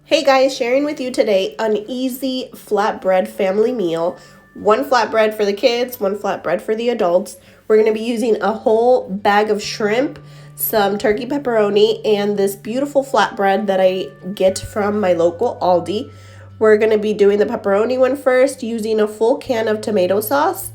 Hey guys, sharing with you today an easy flatbread family meal. One flatbread for the kids, one flatbread for the adults. We're going to be using a whole bag of shrimp, some turkey pepperoni, and this beautiful flatbread that I get from my local Aldi. We're going to be doing the pepperoni one first using a full can of tomato sauce.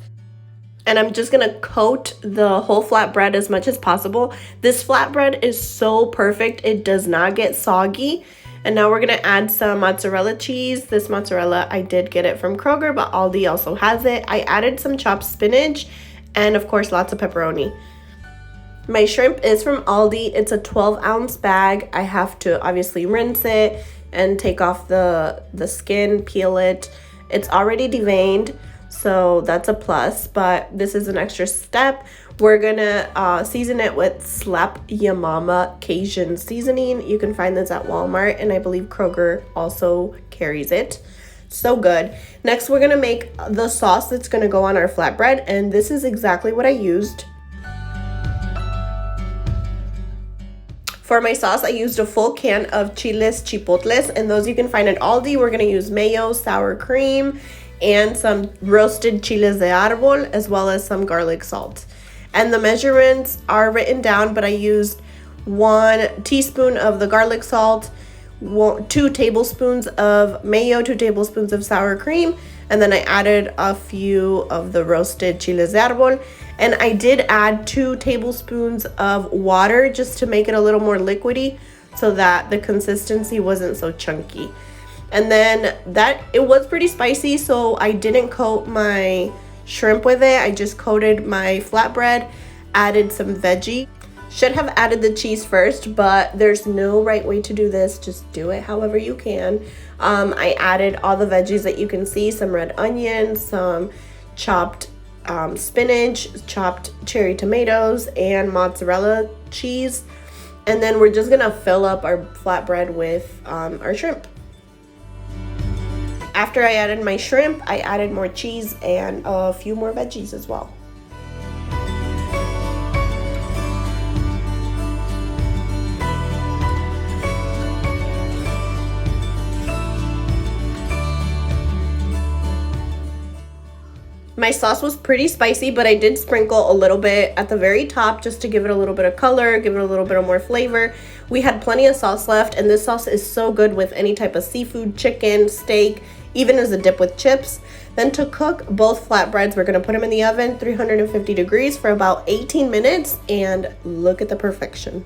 And I'm just going to coat the whole flatbread as much as possible. This flatbread is so perfect. It does not get soggy. And now we're going to add some mozzarella cheese. This mozzarella, I did get it from Kroger, but Aldi also has it. I added some chopped spinach and, of course, lots of pepperoni. My shrimp is from Aldi. It's a 12-ounce bag. I have to obviously rinse it and take off the skin, peel it. It's already deveined, so that's a plus, but this is an extra step. We're gonna season it with Slap Ya Mama Cajun seasoning. You can find this at Walmart, and I believe Kroger also carries it. So good. Next, we're gonna make the sauce that's gonna go on our flatbread, and this is exactly what I used. For my sauce, I used a full can of chiles, chipotles, and those you can find at Aldi. We're gonna use mayo, sour cream, and some roasted chiles de árbol, as well as some garlic salt. And the measurements are written down, but I used 1 teaspoon of the garlic salt, 2 tablespoons of mayo, 2 tablespoons of sour cream, and then I added a few of the roasted chiles de árbol. And I did add 2 tablespoons of water just to make it a little more liquidy so that the consistency wasn't so chunky. And then it was pretty spicy, so I didn't coat my shrimp with it. I just coated my flatbread, added some veggie. Should have added the cheese first, but there's no right way to do this. Just do it however you can. I added all the veggies that you can see, some red onions, some chopped spinach, chopped cherry tomatoes, and mozzarella cheese. And then we're just gonna fill up our flatbread with our shrimp. After I added my shrimp, I added more cheese and a few more veggies as well. My sauce was pretty spicy, but I did sprinkle a little bit at the very top just to give it a little bit of color, give it a little bit of more flavor. We had plenty of sauce left, and this sauce is so good with any type of seafood, chicken, steak, even as a dip with chips. Then to cook both flatbreads, we're going to put them in the oven, 350 degrees for about 18 minutes, and look at the perfection.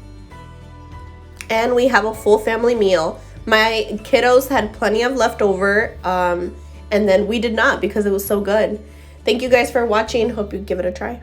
And we have a full family meal. My kiddos had plenty of leftover, and then we did not because it was so good. Thank you guys for watching. Hope you give it a try.